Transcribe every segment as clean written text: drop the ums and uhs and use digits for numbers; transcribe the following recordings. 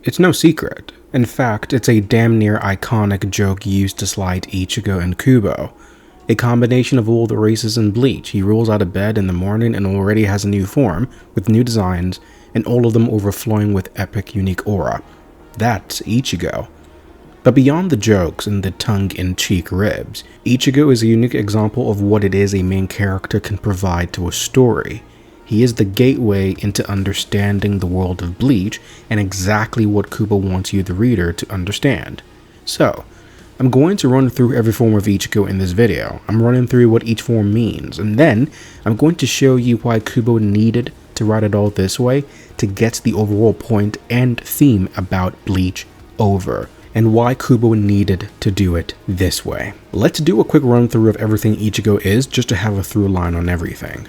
It's no secret. In fact, it's a damn near iconic joke used to slight Ichigo and Kubo. A combination of all the races in Bleach. He rolls out of bed in the morning and already has a new form, with new designs, and all of them overflowing with epic unique aura. That's Ichigo. But beyond the jokes and the tongue-in-cheek ribs, Ichigo is a unique example of what it is a main character can provide to a story. He is the gateway into understanding the world of Bleach and exactly what Kubo wants you, the reader, to understand. So, I'm going to run through every form of Ichigo in this video. I'm running through what each form means, and then I'm going to show you why Kubo needed to write it all this way to get the overall point and theme about Bleach over, and why Kubo needed to do it this way. Let's do a quick run through of everything Ichigo is, just to have a through line on everything.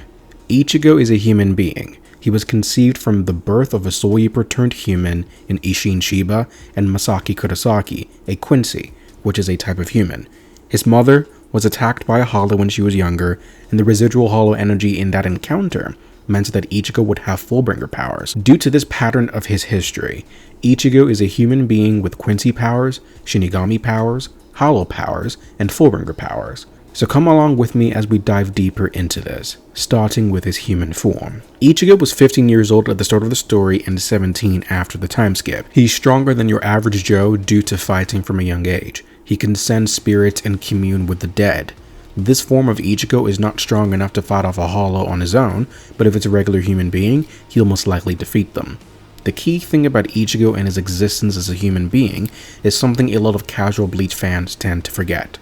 Ichigo is a human being. He was conceived from the birth of a Soul Reaper turned human in Isshin Shiba and Masaki Kurosaki, a Quincy, which is a type of human. His mother was attacked by a hollow when she was younger, and the residual hollow energy in that encounter meant that Ichigo would have Fullbringer powers. Due to this pattern of his history, Ichigo is a human being with Quincy powers, Shinigami powers, hollow powers, and Fullbringer powers. So come along with me as we dive deeper into this, starting with his human form. Ichigo was 15 years old at the start of the story and 17 after the time skip. He's stronger than your average Joe due to fighting from a young age. He can send spirits and commune with the dead. This form of Ichigo is not strong enough to fight off a hollow on his own, but if it's a regular human being, he'll most likely defeat them. The key thing about Ichigo and his existence as a human being is something a lot of casual Bleach fans tend to forget.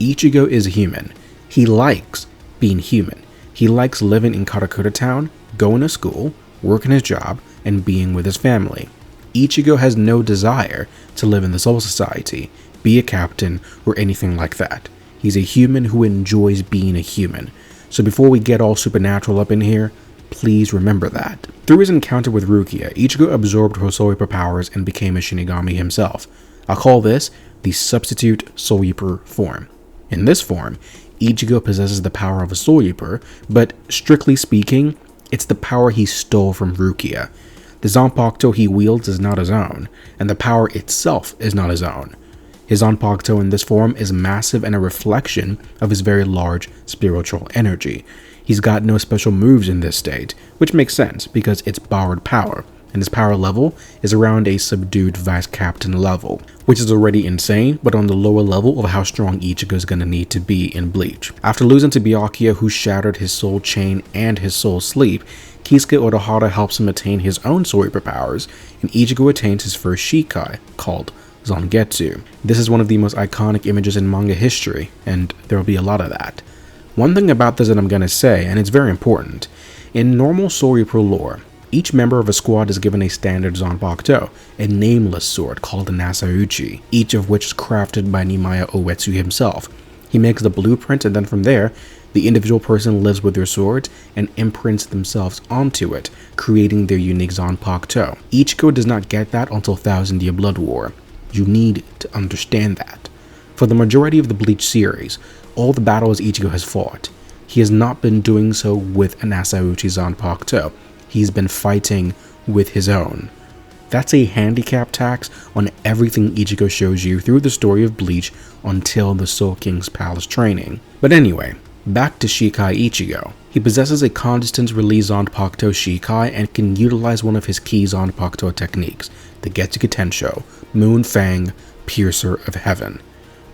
Ichigo is a human. He likes being human. He likes living in Karakura Town, going to school, working his job, and being with his family. Ichigo has no desire to live in the Soul Society, be a captain, or anything like that. He's a human who enjoys being a human. So before we get all supernatural up in here, please remember that. Through his encounter with Rukia, Ichigo absorbed her Soul Reaper powers and became a Shinigami himself. I'll call this the substitute Soul Reaper form. In this form, Ichigo possesses the power of a Soul Reaper, but strictly speaking, it's the power he stole from Rukia. The Zanpakuto he wields is not his own, and the power itself is not his own. His Zanpakuto in this form is massive and a reflection of his very large spiritual energy. He's got no special moves in this state, which makes sense because it's borrowed power, and his power level is around a subdued vice captain level, which is already insane, but on the lower level of how strong Ichigo is going to need to be in Bleach. After losing to Byakuya, who shattered his soul chain and his soul sleep, Kisuke Urahara helps him attain his own Soul Reaper powers, and Ichigo attains his first Shikai, called Zangetsu. This is one of the most iconic images in manga history, and there will be a lot of that. One thing about this that I'm going to say, and it's very important, in normal Soul Reaper lore, each member of a squad is given a standard Zanpakuto, a nameless sword called a Nasauchi, each of which is crafted by Nimaya Uetsu himself. He makes the blueprint, and then from there, the individual person lives with their swords and imprints themselves onto it, creating their unique Zanpakuto. Ichigo does not get that until Thousand Year Blood War. You need to understand that. For the majority of the Bleach series, all the battles Ichigo has fought, he has not been doing so with an Asauchi Zanpakuto. He's been fighting with his own. That's a handicap tax on everything Ichigo shows you through the story of Bleach until the Soul King's Palace training. But anyway, back to Shikai Ichigo. He possesses a constant release Zanpakuto Shikai and can utilize one of his key Zanpakuto techniques, the Getsuga Tensho, Moon Fang, Piercer of Heaven.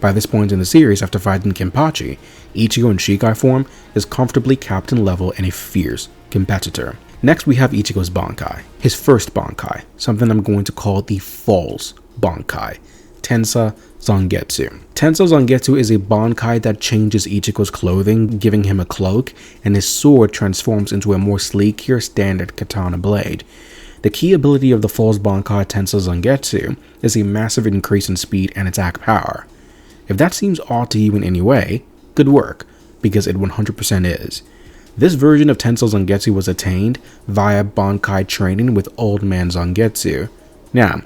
By this point in the series, after fighting Kenpachi, Ichigo in Shikai form is comfortably captain level and a fierce competitor. Next we have Ichigo's bankai, his first bankai, something I'm going to call the false bankai, Tensa Zangetsu. Tensa Zangetsu is a bankai that changes Ichigo's clothing, giving him a cloak, and his sword transforms into a more sleeker standard katana blade. The key ability of the false bankai Tensa Zangetsu is a massive increase in speed and attack power. If that seems odd to you in any way, good work, because it 100% is. This version of Tenso Zangetsu was attained via bankai training with Old Man Zangetsu. Now,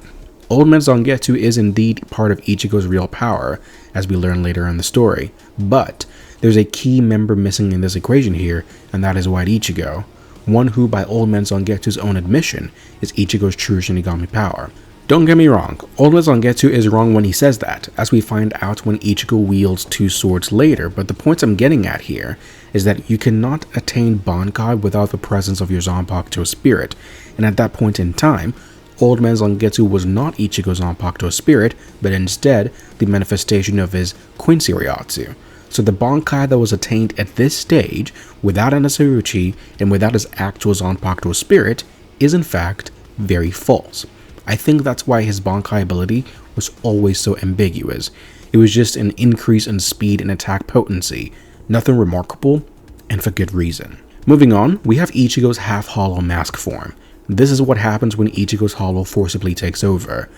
Old Man Zangetsu is indeed part of Ichigo's real power, as we learn later in the story, but there's a key member missing in this equation here, and that is White Ichigo, one who by Old Man Zangetsu's own admission is Ichigo's true Shinigami power. Don't get me wrong, Old Man Zangetsu is wrong when he says that, as we find out when Ichigo wields two swords later, but the point I'm getting at here is that you cannot attain bankai without the presence of your Zanpakuto spirit, and at that point in time, Old Man Zangetsu was not Ichigo's Zanpakuto spirit, but instead the manifestation of his Quincy Ryatsu. So the bankai that was attained at this stage, without an Asaruchi and without his actual Zanpakuto spirit, is in fact very false. I think that's why his bankai ability was always so ambiguous. It was just an increase in speed and attack potency, nothing remarkable, and for good reason. Moving on, we have Ichigo's half-hollow mask form. This is what happens when Ichigo's hollow forcibly takes over.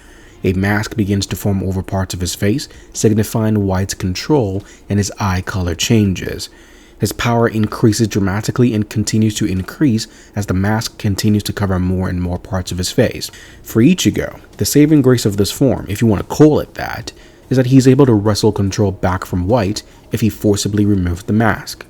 A mask begins to form over parts of his face, signifying White's control, and his eye color changes. His power increases dramatically and continues to increase as the mask continues to cover more and more parts of his face. For Ichigo, the saving grace of this form, if you want to call it that, is that he's able to wrestle control back from White if he forcibly removes the mask.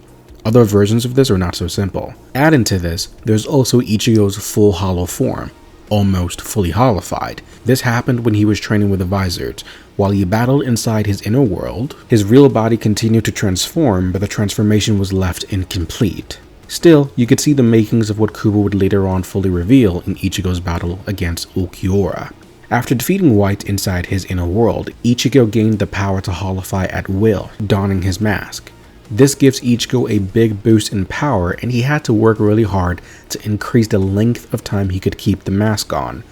Other versions of this are not so simple. Adding to this, there's also Ichigo's full hollow form, almost fully hollified. This happened when he was training with the Vizards. While he battled inside his inner world, his real body continued to transform, but the transformation was left incomplete. Still, you could see the makings of what Kubo would later on fully reveal in Ichigo's battle against Ulquiorra. After defeating White inside his inner world, Ichigo gained the power to hollify at will, donning his mask. This gives Ichigo a big boost in power, and he had to work really hard to increase the length of time he could keep the mask on.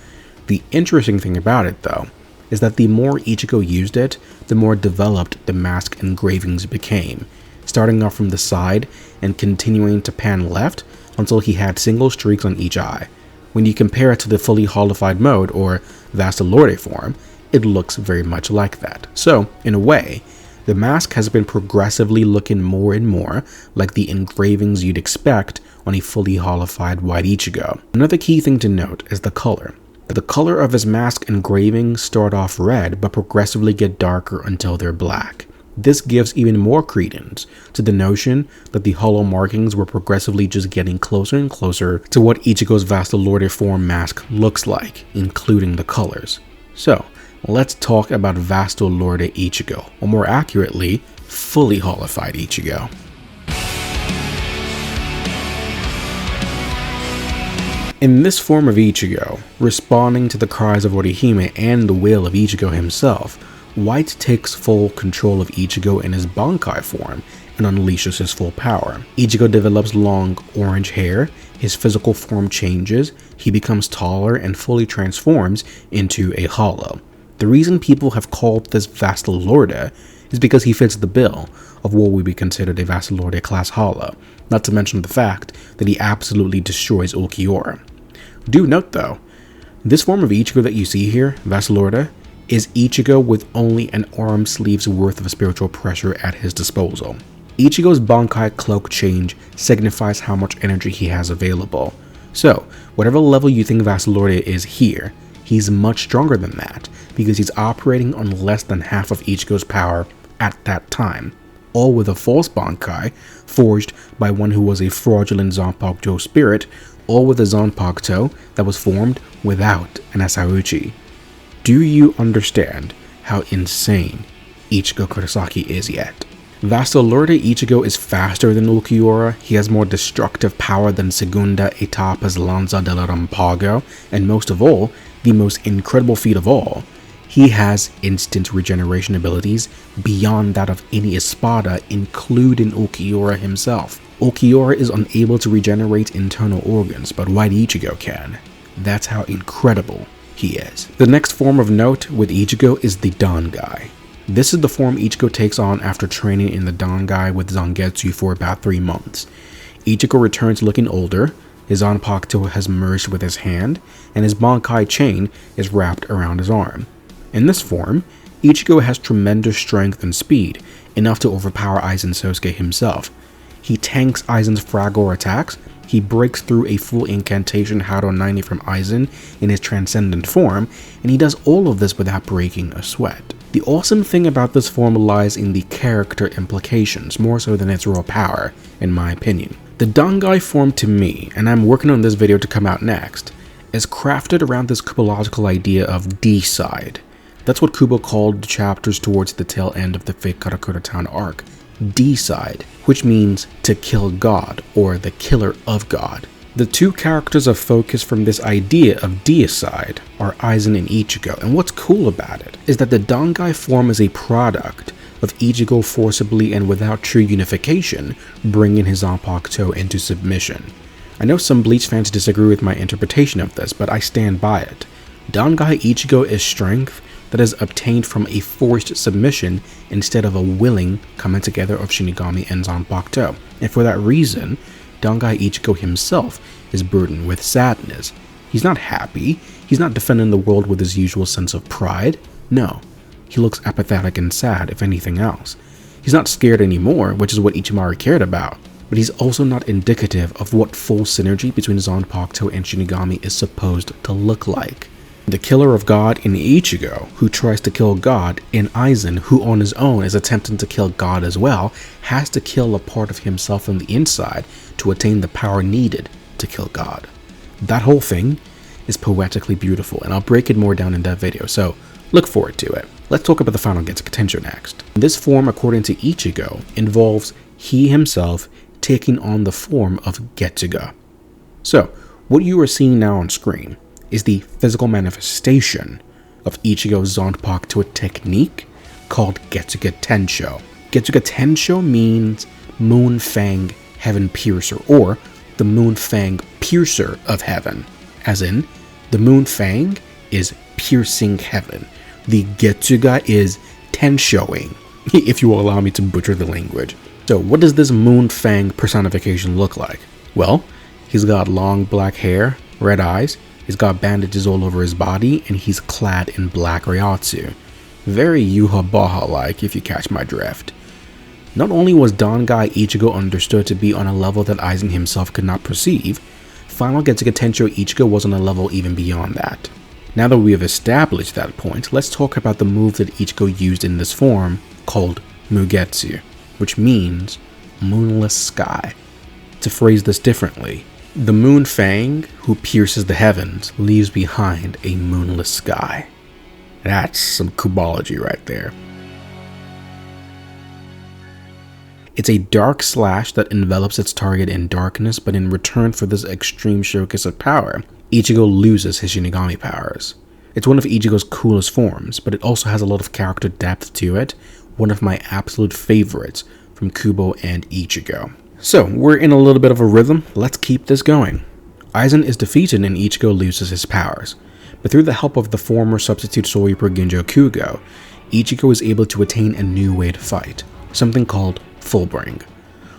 The interesting thing about it, though, is that the more Ichigo used it, the more developed the mask engravings became, starting off from the side and continuing to pan left until he had single streaks on each eye. When you compare it to the fully hollified mode, or Vasto Lorde form, it looks very much like that. So, in a way, the mask has been progressively looking more and more like the engravings you'd expect on a fully hollified White Ichigo. Another key thing to note is the color. The color of his mask engravings start off red but progressively get darker until they're black. This gives even more credence to the notion that the hollow markings were progressively just getting closer and closer to what Ichigo's Vasto Lorde form mask looks like, including the colors. So, let's talk about Vasto Lorde Ichigo, or more accurately, fully hollified Ichigo. In this form of Ichigo, responding to the cries of Orihime and the will of Ichigo himself, White takes full control of Ichigo in his bankai form and unleashes his full power. Ichigo develops long orange hair, his physical form changes, he becomes taller and fully transforms into a hollow. The reason people have called this Vasto Lorde is because he fits the bill of what would be considered a Vasto Lorde class hollow, not to mention the fact that he absolutely destroys Ulquiorra. Do note though, this form of Ichigo that you see here, Vasto Lorde, is Ichigo with only an arm sleeve's worth of spiritual pressure at his disposal. Ichigo's bankai cloak change signifies how much energy he has available. So, whatever level you think Vasto Lorde is here, he's much stronger than that, because he's operating on less than half of Ichigo's power at that time, all with a false bankai, forged by one who was a fraudulent Zanpakuto spirit, all with a Zanpakuto that was formed without an Asaruchi. Do you understand how insane Ichigo Kurosaki is yet? Vasto Lorde Ichigo is faster than Ulquiorra, he has more destructive power than Segunda Etapa's Lanza del Rampago, and most of all, the most incredible feat of all, he has instant regeneration abilities beyond that of any Espada, including Ulquiorra himself. Ulquiorra is unable to regenerate internal organs, but White Ichigo can. That's how incredible he is. The next form of note with Ichigo is the Dangai. This is the form Ichigo takes on after training in the Dangai with Zangetsu for about 3 months. Ichigo returns looking older, his Zanpakuto has merged with his hand, and his bankai chain is wrapped around his arm. In this form, Ichigo has tremendous strength and speed, enough to overpower Aizen Sosuke himself. He tanks Aizen's Fragor attacks, he breaks through a full incantation Hado 90 from Aizen in his transcendent form, and he does all of this without breaking a sweat. The awesome thing about this form lies in the character implications, more so than its raw power, in my opinion. The Dangai form to me, and I'm working on this video to come out next, is crafted around this Kubological idea of Deicide. That's what Kubo called the chapters towards the tail end of the Fate Karakura Town arc. Deicide, which means to kill God, or the killer of God. The two characters of focus from this idea of Deicide are Aizen and Ichigo, and what's cool about it is that the Dangai form is a product of Ichigo forcibly and without true unification bringing his Zanpakuto into submission. I know some Bleach fans disagree with my interpretation of this, but I stand by it. Dangai Ichigo is strength that is obtained from a forced submission instead of a willing coming together of Shinigami and Zanpakuto, and for that reason, Dangai Ichigo himself is burdened with sadness. He's not happy, he's not defending the world with his usual sense of pride, no. He looks apathetic and sad, if anything else. He's not scared anymore, which is what Ichimari cared about, but he's also not indicative of what full synergy between Zanpakuto and Shinigami is supposed to look like. The killer of God in Ichigo, who tries to kill God, and Aizen, who on his own is attempting to kill God as well, has to kill a part of himself from the inside to attain the power needed to kill God. That whole thing is poetically beautiful, and I'll break it more down in that video, so look forward to it. Let's talk about the final Getsuga Tensho next. This form, according to Ichigo, involves he himself taking on the form of Getsuga. So, what you are seeing now on screen is the physical manifestation of Ichigo's Zanpakuto technique called Getsuga Tensho. Getsuga Tensho means Moon Fang Heaven Piercer, or the Moon Fang Piercer of Heaven, as in, the Moon Fang is piercing heaven. The Getsuga is Tenshoing, if you will allow me to butcher the language. So what does this Moon Fang personification look like? Well, he's got long black hair, red eyes, he's got bandages all over his body, and he's clad in black ryotsu. Very Yuha-Baha-like, if you catch my drift. Not only was Dangai Ichigo understood to be on a level that Aizen himself could not perceive, final Getsuga Tensho Ichigo was on a level even beyond that. Now that we have established that point, let's talk about the move that Ichigo used in this form, called Mugetsu, which means moonless sky. To phrase this differently, the Moon Fang, who pierces the heavens, leaves behind a moonless sky. That's some Kubology right there. It's a dark slash that envelops its target in darkness, but in return for this extreme showcase of power, Ichigo loses his Shinigami powers. It's one of Ichigo's coolest forms, but it also has a lot of character depth to it, one of my absolute favorites from Kubo and Ichigo. So, we're in a little bit of a rhythm, let's keep this going. Aizen is defeated and Ichigo loses his powers, but through the help of the former substitute Soul Reaper Ginjo Kugo, Ichigo is able to attain a new way to fight, something called Fullbringer.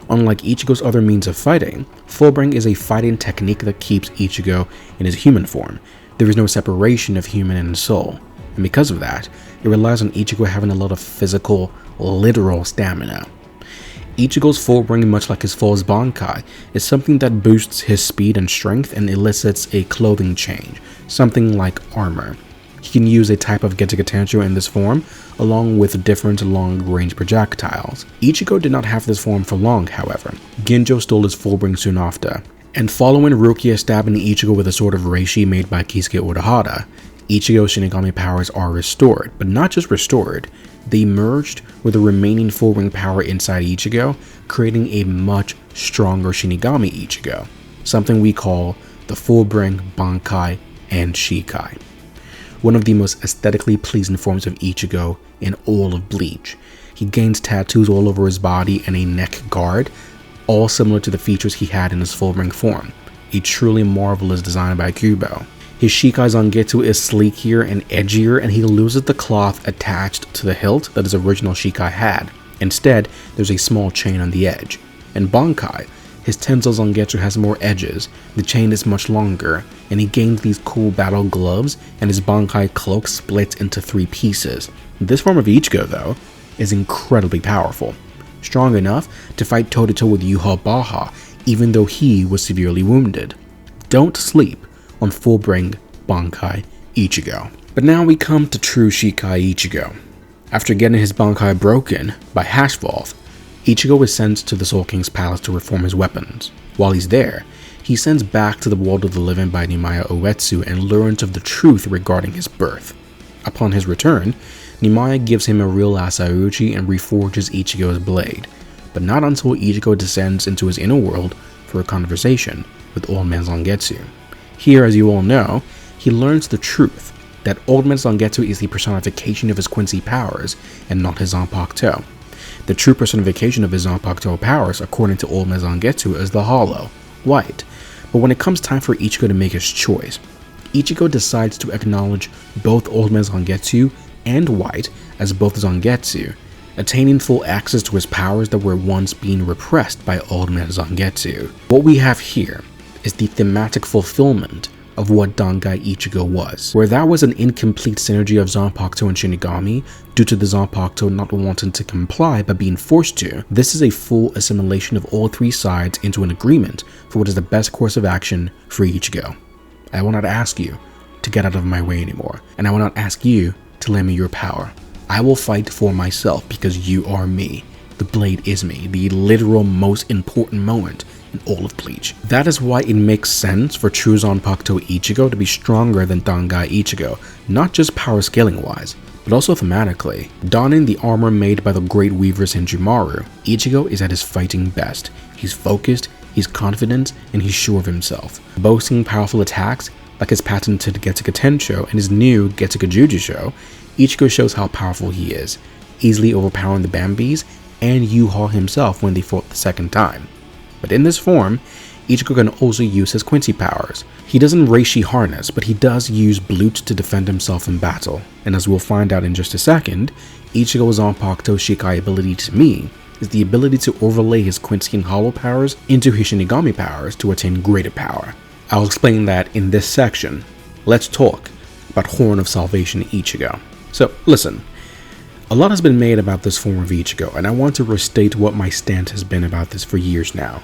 Unlike Ichigo's other means of fighting, Fullbringer is a fighting technique that keeps Ichigo in his human form. There is no separation of human and soul, and because of that, it relies on Ichigo having a lot of physical, literal stamina. Ichigo's Fullbringer, much like his Full's bankai, is something that boosts his speed and strength and elicits a clothing change, something like armor. He can use a type of Getsuga Tensho in this form, along with different long-range projectiles. Ichigo did not have this form for long, however. Ginjo stole his Fullbringer soon after, and following Rukia stabbing Ichigo with a sword of reishi made by Kisuke Urahara, Ichigo's Shinigami powers are restored, but not just restored, they merged with the remaining Fullbringer power inside Ichigo, creating a much stronger Shinigami Ichigo, something we call the Fullbringer, Bankai, and Shikai. One of the most aesthetically pleasing forms of Ichigo in all of Bleach. He gains tattoos all over his body and a neck guard, all similar to the features he had in his Fullbringer form, a truly marvelous design by Kubo. His Shikai Zangetsu is sleekier and edgier, and he loses the cloth attached to the hilt that his original Shikai had. Instead, there's a small chain on the edge. In Bankai, his Tensho Zangetsu has more edges, the chain is much longer, and he gains these cool battle gloves, and his Bankai cloak splits into 3 pieces. This form of Ichigo, though, is incredibly powerful, strong enough to fight toe-to-toe with Yuha-Baha, even though he was severely wounded. Don't sleep on Fullbringer, Bankai, Ichigo. But now we come to true Shikai Ichigo. After getting his Bankai broken by Hashvalth, Ichigo is sent to the Soul King's palace to reform his weapons. While he's there, he sends back to the world of the living by Nimaya Uetsu and learns of the truth regarding his birth. Upon his return, Nimaya gives him a real Asauchi and reforges Ichigo's blade, but not until Ichigo descends into his inner world for a conversation with Old Man Zangetsu. Here, as you all know, he learns the truth that Old Man Zangetsu is the personification of his Quincy powers and not his Zanpakuto. The true personification of his Zanpakuto powers, according to Old Man Zangetsu, is the hollow, white. But when it comes time for Ichigo to make his choice, Ichigo decides to acknowledge both Old Man Zangetsu and White as both Zangetsu, attaining full access to his powers that were once being repressed by Old Man Zangetsu. What we have here is the thematic fulfillment of what Dangai Ichigo was, where that was an incomplete synergy of Zanpakuto and Shinigami due to the Zanpakuto not wanting to comply but being forced to. This is a full assimilation of all three sides into an agreement for what is the best course of action for Ichigo. I will not ask you to get out of my way anymore, and I will not ask you to lend me your power. I will fight for myself because you are me. The blade is me, the literal most important moment in all of Bleach. That is why it makes sense for true Zanpakuto Ichigo to be stronger than Dangai Ichigo, not just power scaling wise, but also thematically. Donning the armor made by the great weavers in Jumaru, Ichigo is at his fighting best. He's focused, he's confident, and he's sure of himself. Boasting powerful attacks like his patented Getsuga Tensho and his new Getsuga Jujusho, Ichigo shows how powerful he is, easily overpowering the Bambis and Yuha himself when they fought the second time. But in this form, Ichigo can also use his Quincy powers. He doesn't Reishi harness, but he does use BLEACH to defend himself in battle, and as we'll find out in just a second, Ichigo's Zanpakuto Shikai ability to me is the ability to overlay his Quincy and Hollow powers into his Shinigami powers to attain greater power. I'll explain that in this section. Let's talk about Horn of Salvation Ichigo. So, listen. A lot has been made about this form of Ichigo, and I want to restate what my stance has been about this for years now.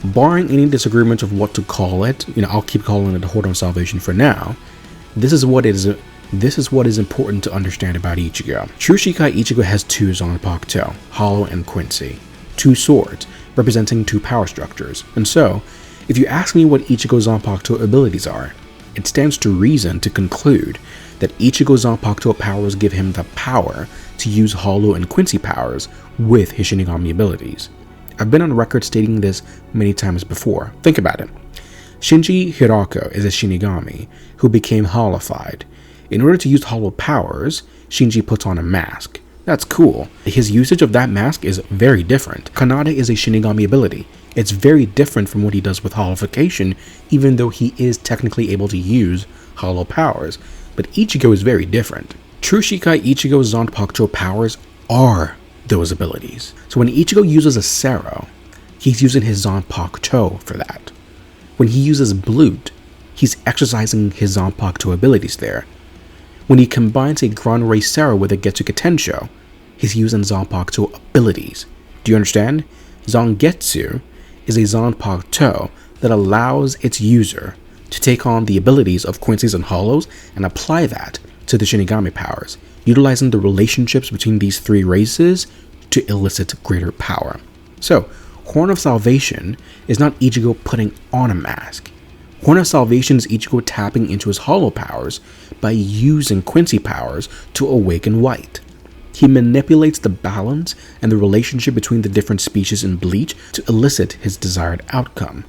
Barring any disagreement of what to call it, I'll keep calling it the Horn of Salvation for now. This is what is important to understand about Ichigo. True Shikai Ichigo has two Zanpakuto, Hollow and Quincy, two swords, representing two power structures, and so, if you ask me what Ichigo's Zanpakuto abilities are, it stands to reason to conclude that Ichigo's Zanpakuto powers give him the power to use Hollow and Quincy powers with his Shinigami abilities. I've been on record stating this many times before. Think about it. Shinji Hirako is a Shinigami who became hollowified. In order to use Hollow powers, Shinji puts on a mask. That's cool. His usage of that mask is very different. Kanade is a Shinigami ability. It's very different from what he does with Hollowification, even though he is technically able to use Hollow powers. But Ichigo is very different. True Shikai Ichigo's Zanpakuto powers are those abilities. So when Ichigo uses a Sero, he's using his Zanpakuto for that. When he uses BLEACH, he's exercising his Zanpakuto abilities there. When he combines a Grand Ray Sero with a Getsuga Tensho, he's using Zanpakuto abilities. Do you understand? Zangetsu is a Zanpakuto that allows its user to take on the abilities of Quincy's and Hollows and apply that to the Shinigami powers, utilizing the relationships between these three races to elicit greater power. So, Horn of Salvation is not Ichigo putting on a mask. Horn of Salvation is Ichigo tapping into his Hollow powers by using Quincy powers to awaken White. He manipulates the balance and the relationship between the different species in BLEACH to elicit his desired outcome.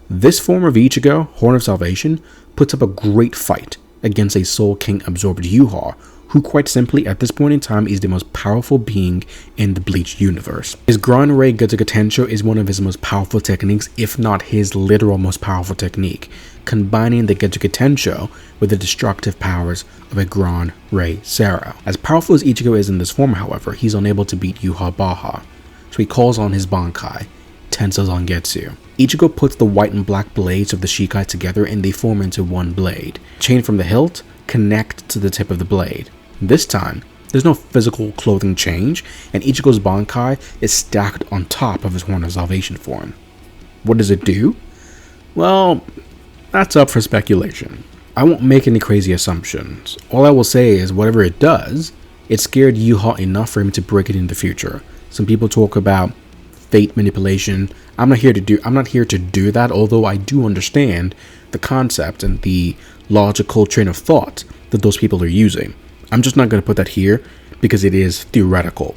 This form of Ichigo, Horn of Salvation, puts up a great fight against a Soul King absorbed Yuha, who quite simply at this point in time is the most powerful being in the BLEACH universe. His Grand Ray Getsuga Tensho is one of his most powerful techniques, if not his literal most powerful technique, combining the Getsuga Tensho with the destructive powers of a Grand Ray Sero. As powerful as Ichigo is in this form, however, he's unable to beat Yuha Baha, so he calls on his bankai, Tensho Zangetsu. Ichigo puts the white and black blades of the Shikai together and they form into one blade. Chain from the hilt connect to the tip of the blade. This time, there's no physical clothing change, and Ichigo's bankai is stacked on top of his Horn of Salvation form. What does it do? Well, that's up for speculation. I won't make any crazy assumptions. All I will say is whatever it does, it scared Yuha enough for him to break it in the future. Some people talk about fate manipulation. I'm not here to do that, although I do understand the concept and the logical train of thought that those people are using. I'm just not going to put that here because it is theoretical.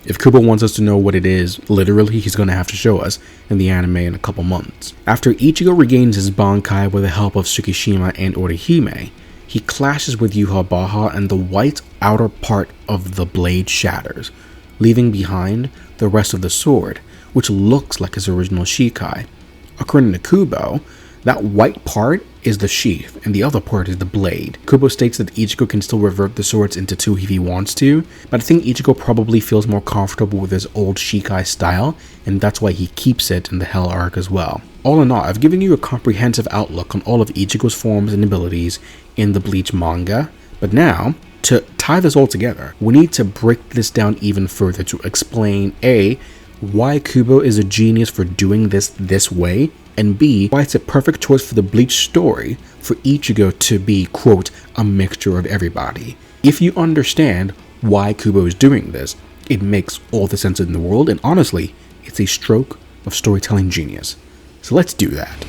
If Kubo wants us to know what it is, literally, he's going to have to show us in the anime in a couple months. After Ichigo regains his bankai with the help of Tsukishima and Orihime, he clashes with Yhwach and the white outer part of the blade shatters, leaving behind the rest of the sword, which looks like his original Shikai. According to Kubo, that white part is the sheath, and the other part is the blade. Kubo states that Ichigo can still revert the swords into two if he wants to, but I think Ichigo probably feels more comfortable with his old Shikai style, and that's why he keeps it in the Hell arc as well. All in all, I've given you a comprehensive outlook on all of Ichigo's forms and abilities in the Bleach manga, but now, to tie this all together, we need to break this down even further to explain A, why Kubo is a genius for doing this way, and B, why it's a perfect choice for the Bleach story for Ichigo to be, quote, a mixture of everybody. If you understand why Kubo is doing this, it makes all the sense in the world, and honestly, it's a stroke of storytelling genius. So let's do that.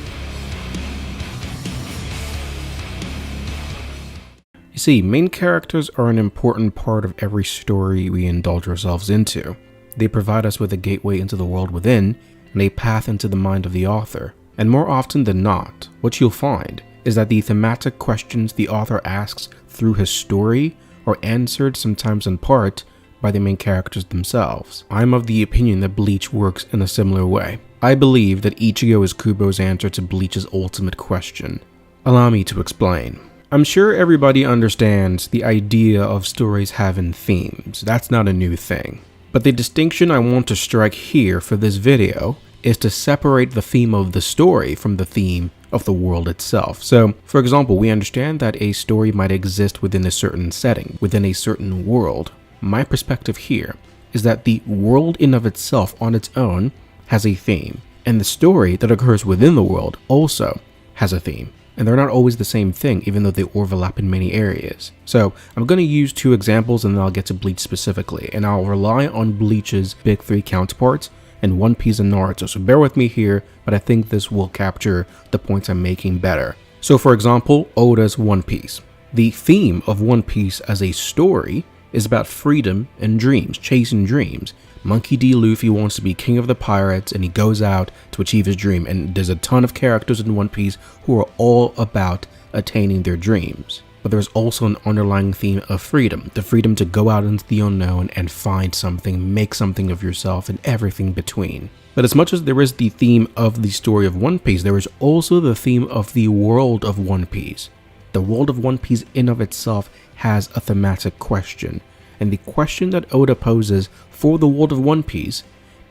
You see, main characters are an important part of every story we indulge ourselves into. They provide us with a gateway into the world within, and a path into the mind of the author. And more often than not, what you'll find is that the thematic questions the author asks through his story are answered sometimes in part by the main characters themselves. I'm of the opinion that Bleach works in a similar way. I believe that Ichigo is Kubo's answer to Bleach's ultimate question. Allow me to explain. I'm sure everybody understands the idea of stories having themes. That's not a new thing. But the distinction I want to strike here for this video is to separate the theme of the story from the theme of the world itself. So, for example, we understand that a story might exist within a certain setting, within a certain world. My perspective here is that the world in of itself on its own has a theme, and the story that occurs within the world also has a theme. And they're not always the same thing, even though they overlap in many areas. So I'm going to use two examples and then I'll get to Bleach specifically, and I'll rely on Bleach's big three counterparts and One Piece and Naruto. So bear with me here, but I think this will capture the points I'm making better. So for example, Oda's One Piece. The theme of One Piece as a story is about freedom and dreams, chasing dreams. Monkey D. Luffy wants to be king of the pirates and he goes out to achieve his dream, and there's a ton of characters in One Piece who are all about attaining their dreams. But there's also an underlying theme of freedom, the freedom to go out into the unknown and find something, make something of yourself, and everything between. But as much as there is the theme of the story of One Piece, there is also the theme of the world of One Piece. The world of One Piece in of itself has a thematic question. And the question that Oda poses for the world of One Piece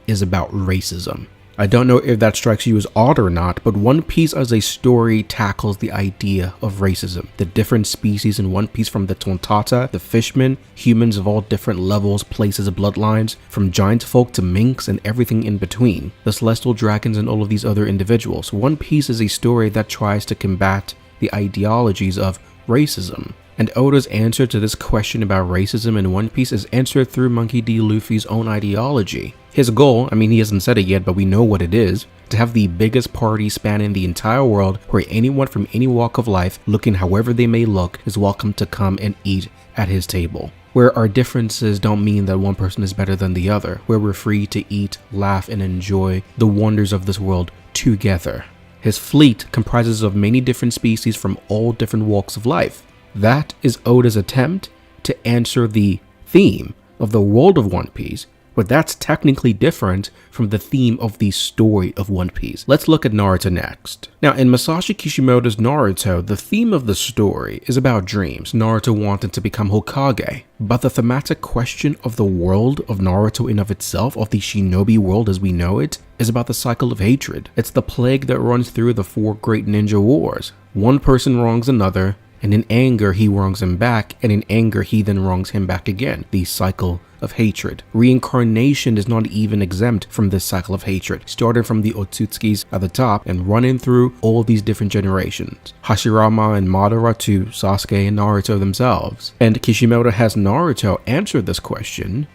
is about racism. I don't know if that strikes you as odd or not, but One Piece as a story tackles the idea of racism. The different species in One Piece, from the Tontata, the fishmen, humans of all different levels, places, bloodlines, from giant folk to minks and everything in between, the celestial dragons and all of these other individuals. One Piece is a story that tries to combat the ideologies of racism. And Oda's answer to this question about racism in One Piece is answered through Monkey D. Luffy's own ideology. His goal, I mean, he hasn't said it yet, but we know what it is, to have the biggest party spanning the entire world where anyone from any walk of life, looking however they may look, is welcome to come and eat at his table. Where our differences don't mean that one person is better than the other, where we're free to eat, laugh, and enjoy the wonders of this world together. His fleet comprises of many different species from all different walks of life. That is Oda's attempt to answer the theme of the world of One Piece, but that's technically different from the theme of the story of One Piece. Let's look at Naruto next. Now, in Masashi Kishimoto's Naruto, the theme of the story is about dreams. Naruto wanted to become Hokage, but the thematic question of the world of Naruto in of itself, of the shinobi world as we know it, is about the cycle of hatred. It's the plague that runs through the 4 great ninja wars. One person wrongs another, and in anger he wrongs him back, and in anger he then wrongs him back again. The cycle of hatred. Reincarnation is not even exempt from this cycle of hatred, starting from the Otsutsukis at the top and running through all these different generations. Hashirama and Madara to Sasuke and Naruto themselves. And Kishimoto has Naruto answer this question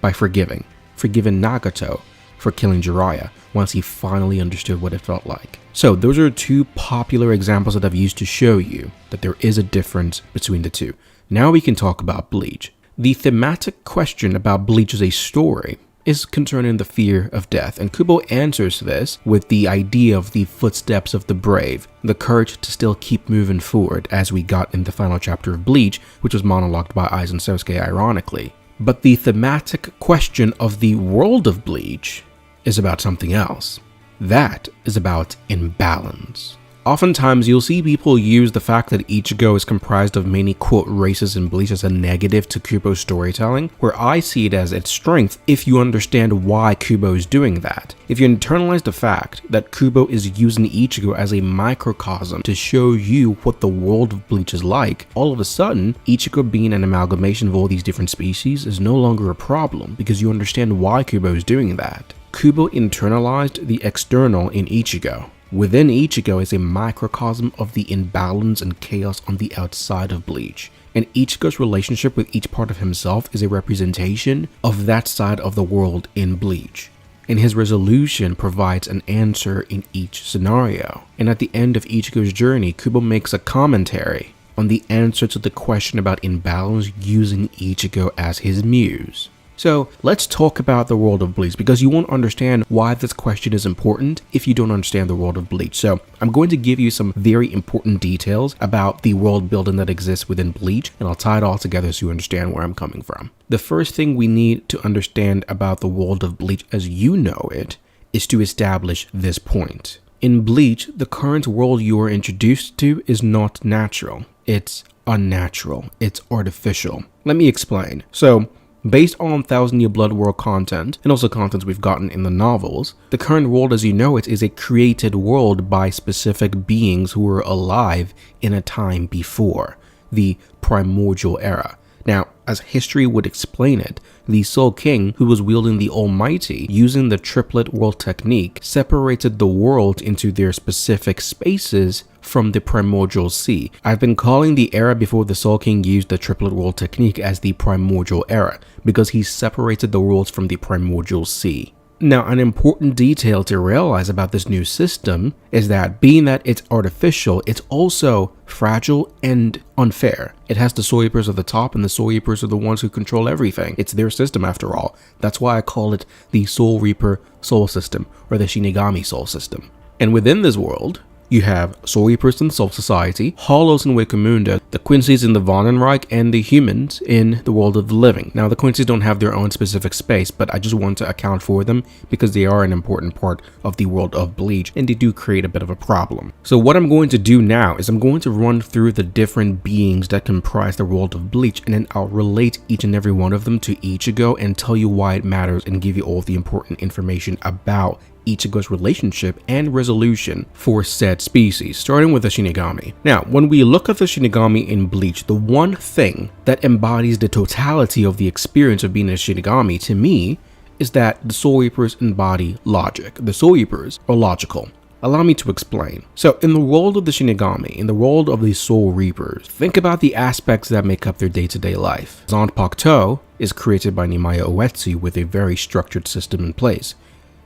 by forgiving Nagato, for killing Jiraiya once he finally understood what it felt like. So those are two popular examples that I've used to show you that there is a difference between the two. Now we can talk about Bleach. The thematic question about Bleach as a story is concerning the fear of death, and Kubo answers this with the idea of the footsteps of the brave, the courage to still keep moving forward, as we got in the final chapter of Bleach, which was monologued by Aizen Sosuke ironically. But the thematic question of the world of Bleach is about something else. That is about imbalance. Oftentimes, you'll see people use the fact that Ichigo is comprised of many quote races in Bleach as a negative to Kubo's storytelling, where I see it as its strength if you understand why Kubo is doing that. If you internalize the fact that Kubo is using Ichigo as a microcosm to show you what the world of Bleach is like, all of a sudden, Ichigo being an amalgamation of all these different species is no longer a problem because you understand why Kubo is doing that. Kubo internalized the external in Ichigo. Within Ichigo is a microcosm of the imbalance and chaos on the outside of Bleach, and Ichigo's relationship with each part of himself is a representation of that side of the world in Bleach. And his resolution provides an answer in each scenario. And at the end of Ichigo's journey, Kubo makes a commentary on the answer to the question about imbalance using Ichigo as his muse. So let's talk about the world of Bleach, because you won't understand why this question is important if you don't understand the world of Bleach. So I'm going to give you some very important details about the world building that exists within Bleach, and I'll tie it all together so you understand where I'm coming from. The first thing we need to understand about the world of Bleach as you know it is to establish this point. In Bleach, the current world you are introduced to is not natural. It's unnatural. It's artificial. Let me explain. So, based on Thousand Year Blood World content, and also contents we've gotten in the novels, the current world as you know it is a created world by specific beings who were alive in a time before, the primordial era. Now, as history would explain it, the Soul King, who was wielding the Almighty, using the triplet world technique, separated the world into their specific spaces from the primordial sea. I've been calling the era before the Soul King used the triplet world technique as the primordial era, because he separated the worlds from the primordial sea. Now, an important detail to realize about this new system is that being that it's artificial, it's also fragile and unfair. It has the Soul Reapers at the top, and the Soul Reapers are the ones who control everything. It's their system after all. That's why I call it the Soul Reaper Soul System, or the Shinigami Soul System. And within this world, you have Soul Reapers in Soul Society, Hollows in Wicamunda, the Quincy's in the Vonenreich, and the humans in the world of the living. Now, the Quincy's don't have their own specific space, but I just want to account for them because they are an important part of the world of Bleach, and they do create a bit of a problem. So what I'm going to do now is I'm going to run through the different beings that comprise the world of Bleach, and then I'll relate each and every one of them to Ichigo and tell you why it matters and give you all the important information about Ichigo's relationship and resolution for said species, starting with the Shinigami. Now, when we look at the Shinigami in Bleach, the one thing that embodies the totality of the experience of being a Shinigami to me is that the Soul Reapers embody logic. The Soul Reapers are logical. Allow me to explain. So, in the world of the Shinigami, in the world of the Soul Reapers, think about the aspects that make up their day-to-day life. Zanpakuto is created by Nimaya Uetsu with a very structured system in place.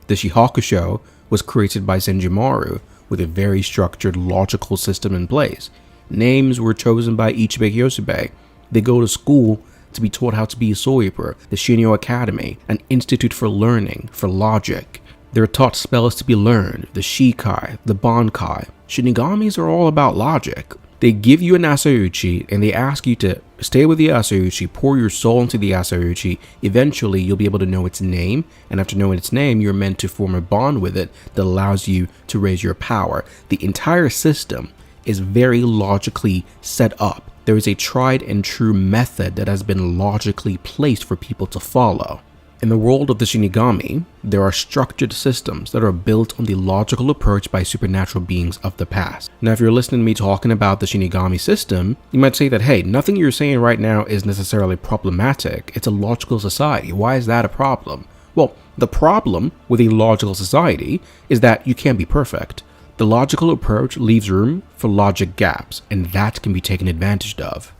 The Shihakusho was created by Senjumaru with a very structured, logical system in place. Names were chosen by Ichibe Hyosube. They go to school to be taught how to be a Soul Reaper. The Shinyo Academy, an institute for learning, for logic. They're taught spells to be learned, the Shikai, the bankai. Shinigamis are all about logic. They give you an Asauchi and they ask you to stay with the Asauchi, pour your soul into the Asauchi. Eventually, you'll be able to know its name, and after knowing its name, you're meant to form a bond with it that allows you to raise your power. The entire system is very logically set up. There is a tried and true method that has been logically placed for people to follow. In the world of the Shinigami, there are structured systems that are built on the logical approach by supernatural beings of the past. Now, if you're listening to me talking about the Shinigami system, you might say that, hey, nothing you're saying right now is necessarily problematic. It's a logical society. Why is that a problem? Well, the problem with a logical society is that you can't be perfect. The logical approach leaves room for logic gaps, and that can be taken advantage of.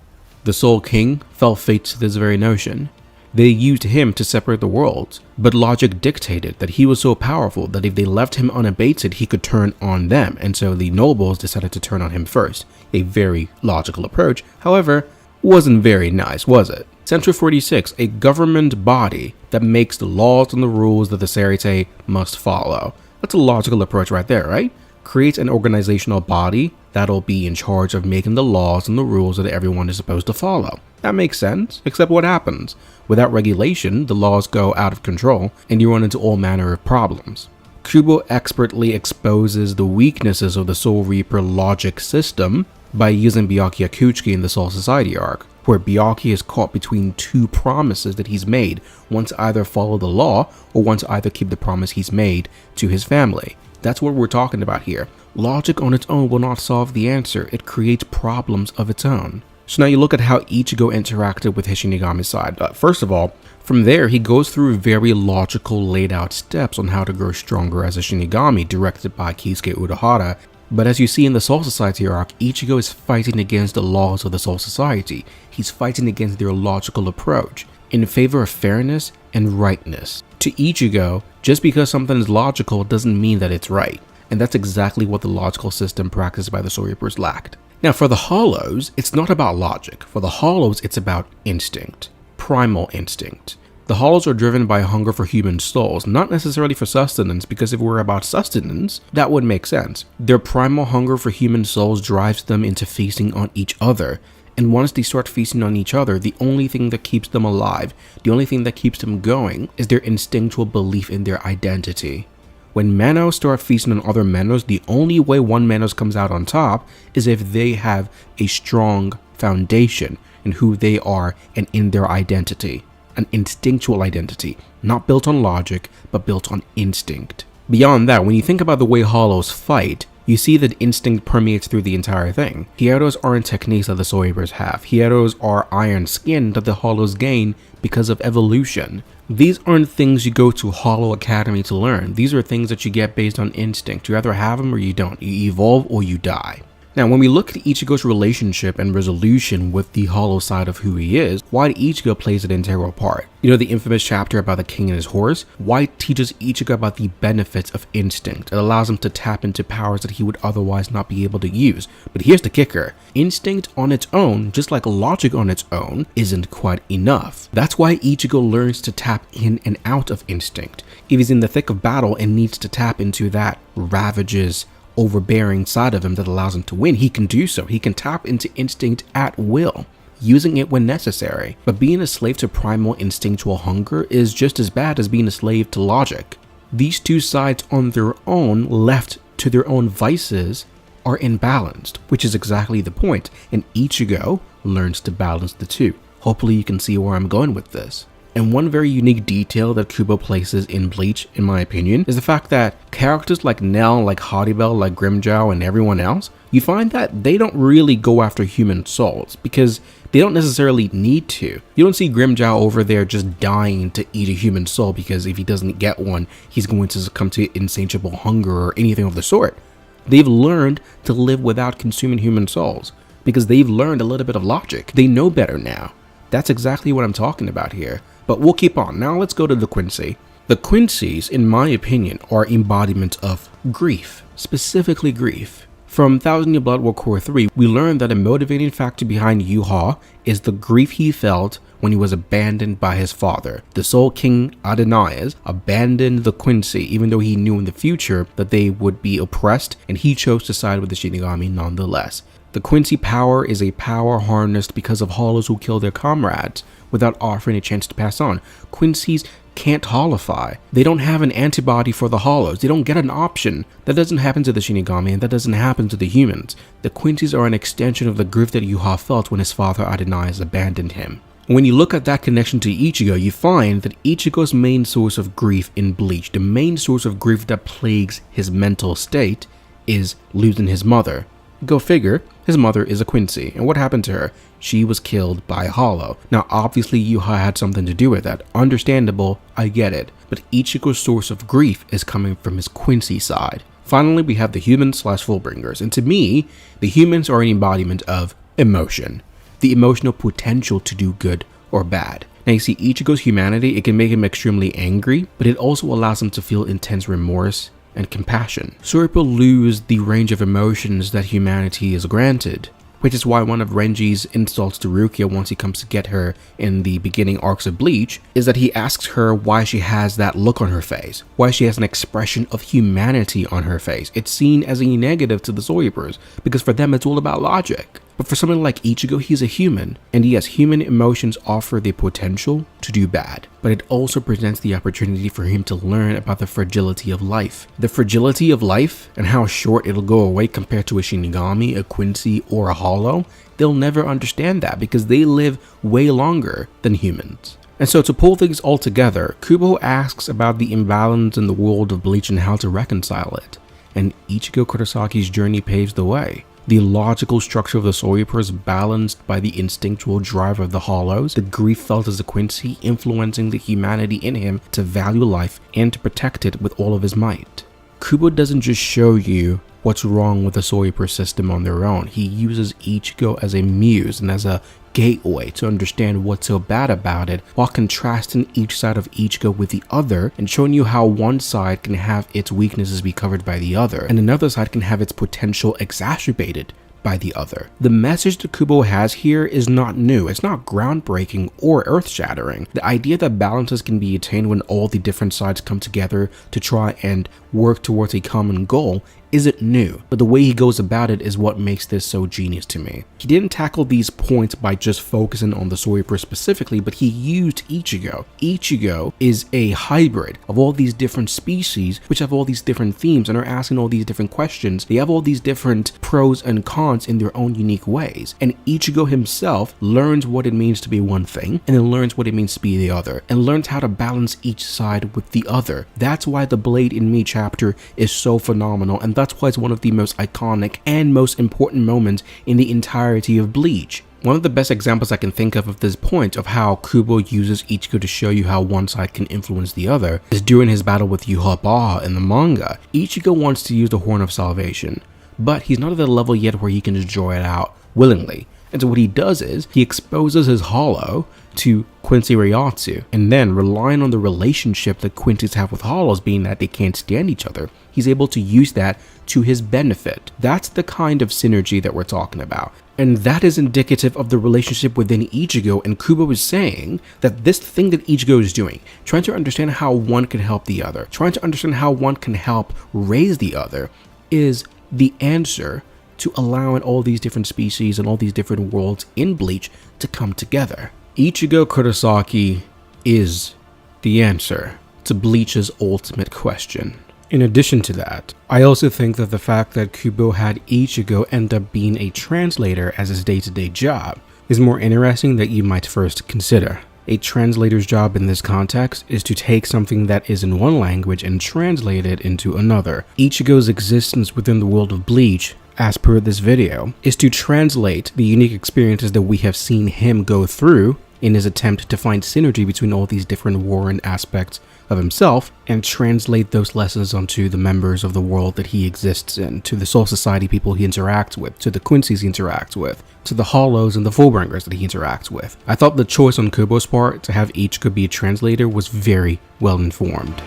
The Soul King fell fate to this very notion. They used him to separate the worlds, but logic dictated that he was so powerful that if they left him unabated, he could turn on them, and so the nobles decided to turn on him first. A very logical approach, however, wasn't very nice, was it? Central 46, a government body that makes the laws and the rules that the Serite must follow. That's a logical approach right there, right? Creates an organizational body that'll be in charge of making the laws and the rules that everyone is supposed to follow. That makes sense, except what happens? Without regulation, the laws go out of control and you run into all manner of problems. Kubo expertly exposes the weaknesses of the Soul Reaper logic system by using Byakuya Kuchiki in the Soul Society arc, where Byakuya is caught between two promises that he's made, one to either follow the law or one to either keep the promise he's made to his family. That's what we're talking about here. Logic on its own will not solve the answer, it creates problems of its own. So now you look at how Ichigo interacted with his Shinigami side. First of all, from there he goes through very logical laid out steps on how to grow stronger as a Shinigami, directed by Keisuke Urahara. But as you see in the Soul Society arc, Ichigo is fighting against the laws of the Soul Society. He's fighting against their logical approach, in favor of fairness and rightness. To Ichigo, just because something is logical doesn't mean that it's right. And that's exactly what the logical system practiced by the Soul Reapers lacked. Now for the Hollows, it's not about logic. For the Hollows, it's about instinct. Primal instinct. The Hollows are driven by a hunger for human souls, not necessarily for sustenance, because if we're about sustenance, that would make sense. Their primal hunger for human souls drives them into feasting on each other. And once they start feasting on each other, the only thing that keeps them alive, the only thing that keeps them going, is their instinctual belief in their identity. When Manos start feasting on other Manos, the only way one Manos comes out on top is if they have a strong foundation in who they are and in their identity. An instinctual identity, not built on logic, but built on instinct. Beyond that, when you think about the way Hollows fight, you see that instinct permeates through the entire thing. Hieros aren't techniques that the Soul Reapers have. Hieros are iron skin that the Hollows gain because of evolution. These aren't things you go to Hollow Academy to learn. These are things that you get based on instinct. You either have them or you don't. You evolve or you die. Now, when we look at Ichigo's relationship and resolution with the Hollow side of who he is, White Ichigo plays an integral part. You know the infamous chapter about the king and his horse? White teaches Ichigo about the benefits of instinct. It allows him to tap into powers that he would otherwise not be able to use. But here's the kicker. Instinct on its own, just like logic on its own, isn't quite enough. That's why Ichigo learns to tap in and out of instinct. If he's in the thick of battle and needs to tap into that ravages overbearing side of him that allows him to win, he can do so. He can tap into instinct at will, using it when necessary. But being a slave to primal instinctual hunger is just as bad as being a slave to logic. These two sides on their own, left to their own vices, are imbalanced, which is exactly the point, and Ichigo learns to balance the two. Hopefully you can see where I'm going with this. And one very unique detail that Kubo places in Bleach, in my opinion, is the fact that characters like Nell, like Haribel, like Grimmjow, and everyone else, you find that they don't really go after human souls, because they don't necessarily need to. You don't see Grimmjow over there just dying to eat a human soul, because if he doesn't get one, he's going to succumb to insatiable hunger or anything of the sort. They've learned to live without consuming human souls, because they've learned a little bit of logic. They know better now. That's exactly what I'm talking about here. But we'll keep on. Now let's go to the Quincy. The Quincy's, in my opinion, are embodiments of grief, specifically grief. From Thousand Year Blood War Core 3, we learned that a motivating factor behind Yuha is the grief he felt when he was abandoned by his father. The Soul King Adonais abandoned the Quincy even though he knew in the future that they would be oppressed, and he chose to side with the Shinigami nonetheless. The Quincy power is a power harnessed because of Hollows who kill their comrades without offering a chance to pass on. Quincy's can't hollowify. They don't have an antibody for the Hollows. They don't get an option. That doesn't happen to the Shinigami, and that doesn't happen to the humans. The Quincy's are an extension of the grief that Yuha felt when his father Adonais abandoned him. When you look at that connection to Ichigo, you find that Ichigo's main source of grief in Bleach, the main source of grief that plagues his mental state, is losing his mother. Go figure, his mother is a Quincy, and what happened to her? She was killed by a Hollow. Now obviously Yuha had something to do with that. Understandable, I get it. But Ichigo's source of grief is coming from his Quincy side. Finally, we have the humans / Fullbringers, and to me, the humans are an embodiment of emotion. The emotional potential to do good or bad. Now you see Ichigo's humanity, it can make him extremely angry, but it also allows him to feel intense remorse and compassion. So people lose the range of emotions that humanity is granted, which is why one of Renji's insults to Rukia once he comes to get her in the beginning arcs of Bleach is that he asks her why she has that look on her face, why she has an expression of humanity on her face. It's seen as a negative to the Soyopers, because for them it's all about logic. But for someone like Ichigo, he's a human, and yes, human emotions offer the potential to do bad, but it also presents the opportunity for him to learn about the fragility of life. The fragility of life and how short it'll go away compared to a Shinigami, a Quincy, or a Hollow, they'll never understand that because they live way longer than humans. And so to pull things all together, Kubo asks about the imbalance in the world of Bleach and how to reconcile it, and Ichigo Kurosaki's journey paves the way. The logical structure of the Soyopers balanced by the instinctual drive of the Hollows, the grief felt as a Quincy influencing the humanity in him to value life and to protect it with all of his might. Kubo doesn't just show you what's wrong with the Soyoper system on their own. He uses Ichigo as a muse and as a gateway to understand what's so bad about it, while contrasting each side of Ichigo with the other and showing you how one side can have its weaknesses be covered by the other, and another side can have its potential exacerbated by the other. The message that Kubo has here is not new, it's not groundbreaking or earth-shattering. The idea that balances can be attained when all the different sides come together to try and work towards a common goal isn't new, but the way he goes about it is what makes this so genius to me. He didn't tackle these points by just focusing on the Soyoper specifically, but he used Ichigo. Ichigo is a hybrid of all these different species which have all these different themes and are asking all these different questions. They have all these different pros and cons in their own unique ways, and Ichigo himself learns what it means to be one thing and then learns what it means to be the other and learns how to balance each side with the other. That's why the Blade in Me chapter is so phenomenal, and that's why it's one of the most iconic and most important moments in the entirety of Bleach. One of the best examples I can think of this point of how Kubo uses Ichigo to show you how one side can influence the other is during his battle with Yhwach in the manga. Ichigo wants to use the Horn of Salvation, but he's not at the level yet where he can just draw it out willingly. And so what he does is he exposes his hollow to Quincy Ryotsu, and then relying on the relationship that Quincy's have with hollows being that they can't stand each other, he's able to use that to his benefit. That's the kind of synergy that we're talking about. And that is indicative of the relationship within Ichigo, and Kubo is saying that this thing that Ichigo is doing, trying to understand how one can help the other, trying to understand how one can help raise the other, is the answer to allowing all these different species and all these different worlds in Bleach to come together. Ichigo Kurosaki is the answer to Bleach's ultimate question. In addition to that, I also think that the fact that Kubo had Ichigo end up being a translator as his day-to-day job is more interesting than you might first consider. A translator's job in this context is to take something that is in one language and translate it into another. Ichigo's existence within the world of Bleach, as per this video, is to translate the unique experiences that we have seen him go through in his attempt to find synergy between all these different warring aspects of himself and translate those lessons onto the members of the world that he exists in, to the Soul Society people he interacts with, to the Quincy's he interacts with, to the Hollows and the Fullbringers that he interacts with. I thought the choice on Kubo's part to have Ichigo be a translator was very well informed.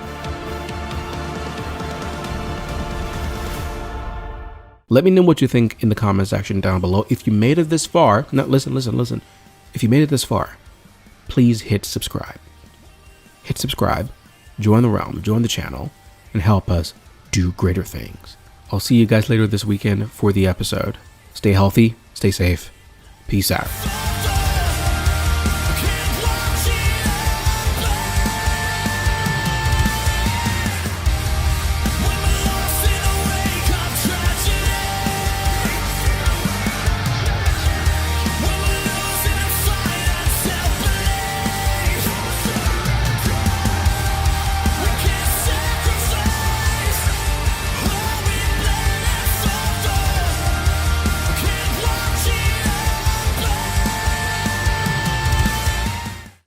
Let me know what you think in the comment section down below. If you made it this far, now listen. If you made it this far, please hit subscribe. Hit subscribe, join the realm, join the channel, and help us do greater things. I'll see you guys later this weekend for the episode. Stay healthy, stay safe. Peace out.